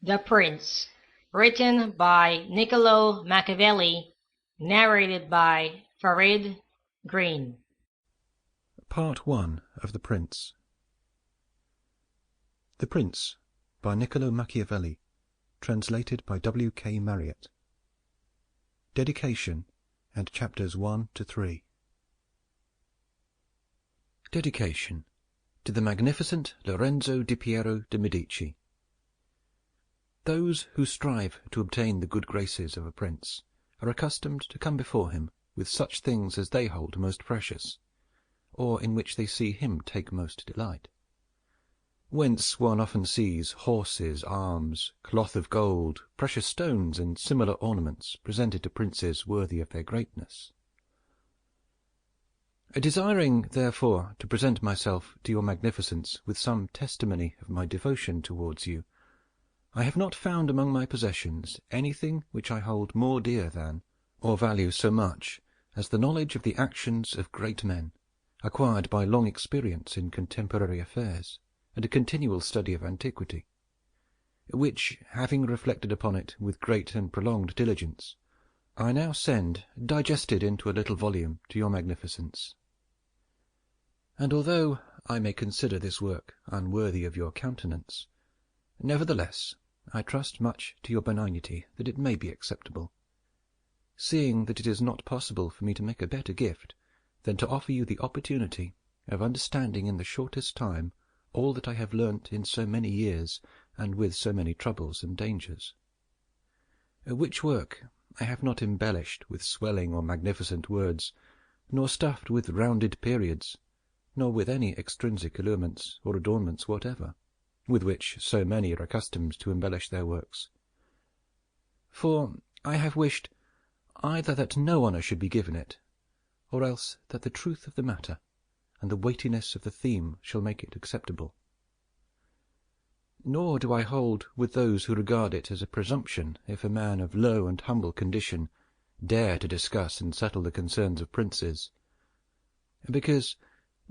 The Prince, written by Niccolo Machiavelli, narrated by Farid, Greene. Part 1 of The Prince. The Prince, by Niccolo Machiavelli, translated by W.K. Marriott. Dedication and Chapters 1 to 3. Dedication to the magnificent Lorenzo di Piero de' Medici. Those who strive to obtain the good graces of a prince are accustomed to come before him with such things as they hold most precious, or in which they see him take most delight. Whence one often sees horses, arms, cloth of gold, precious stones, and similar ornaments presented to princes worthy of their greatness. Desiring, therefore, to present myself to your magnificence with some testimony of my devotion towards you, I have not found among my possessions anything which I hold more dear than, or value so much, as the knowledge of the actions of great men, acquired by long experience in contemporary affairs, and a continual study of antiquity, which, having reflected upon it with great and prolonged diligence, I now send, digested into a little volume, to your magnificence. And although I may consider this work unworthy of your countenance, nevertheless I trust much to your benignity that it may be acceptable, seeing that it is not possible for me to make a better gift than to offer you the opportunity of understanding in the shortest time all that I have learnt in so many years and with so many troubles and dangers. Which work I have not embellished with swelling or magnificent words, nor stuffed with rounded periods, nor with any extrinsic allurements or adornments whatever, with which so many are accustomed to embellish their works. For I have wished either that no honour should be given it, or else that the truth of the matter and the weightiness of the theme shall make it acceptable. Nor do I hold with those who regard it as a presumption if a man of low and humble condition dare to discuss and settle the concerns of princes, because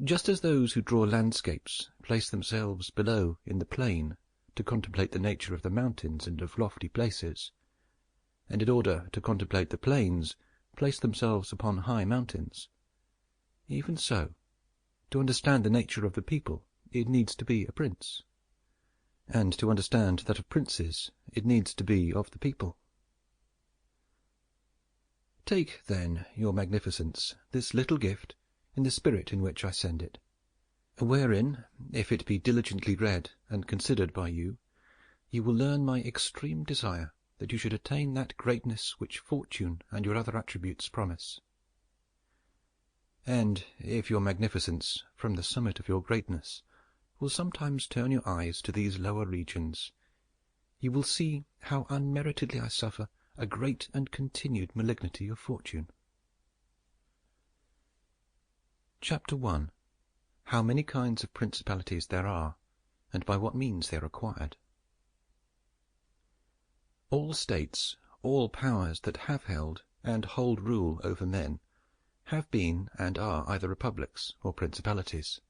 just as those who draw landscapes place themselves below in the plain to contemplate the nature of the mountains and of lofty places, and in order to contemplate the plains place themselves upon high mountains, even so, to understand the nature of the people it needs to be a prince, and to understand that of princes it needs to be of the people. Take, then, your magnificence, this little gift in the spirit in which I send it, wherein, if it be diligently read and considered by you, you will learn my extreme desire that you should attain that greatness which fortune and your other attributes promise. And if your magnificence, from the summit of your greatness, will sometimes turn your eyes to these lower regions, you will see how unmeritedly I suffer a great and continued malignity of fortune. Chapter 1. How many kinds of principalities there are, and by what means they are acquired. All states, all powers that have held and hold rule over men, have been and are either republics or principalities.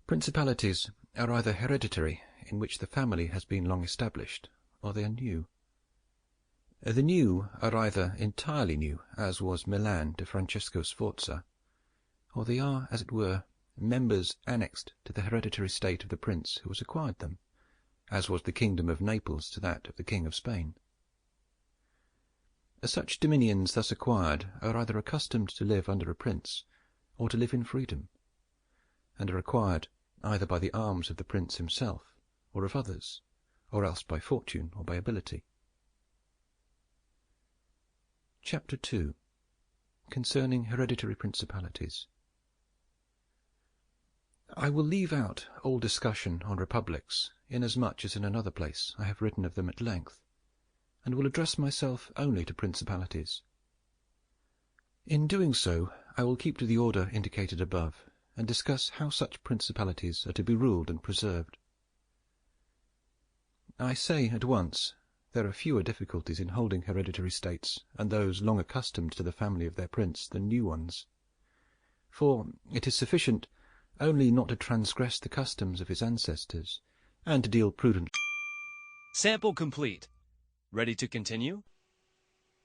Principalities are either hereditary, in which the family has been long established, or they are new. The new are either entirely new, as was Milan to Francesco Sforza, or they are, as it were, members annexed to the hereditary state of the prince who has acquired them, as was the kingdom of Naples to that of the King of Spain. Such dominions thus acquired are either accustomed to live under a prince, or to live in freedom, and are acquired either by the arms of the prince himself, or of others, or else by fortune or by ability. Chapter 2. Concerning hereditary principalities. I will leave out all discussion on republics, inasmuch as in another place I have written of them at length, and will address myself only to principalities. In doing so, I will keep to the order indicated above, and discuss how such principalities are to be ruled and preserved. I say at once, there are fewer difficulties in holding hereditary states and those long accustomed to the family of their prince than new ones, for it is sufficient only not to transgress the customs of his ancestors, and to deal prudently Sample complete. Ready to continue?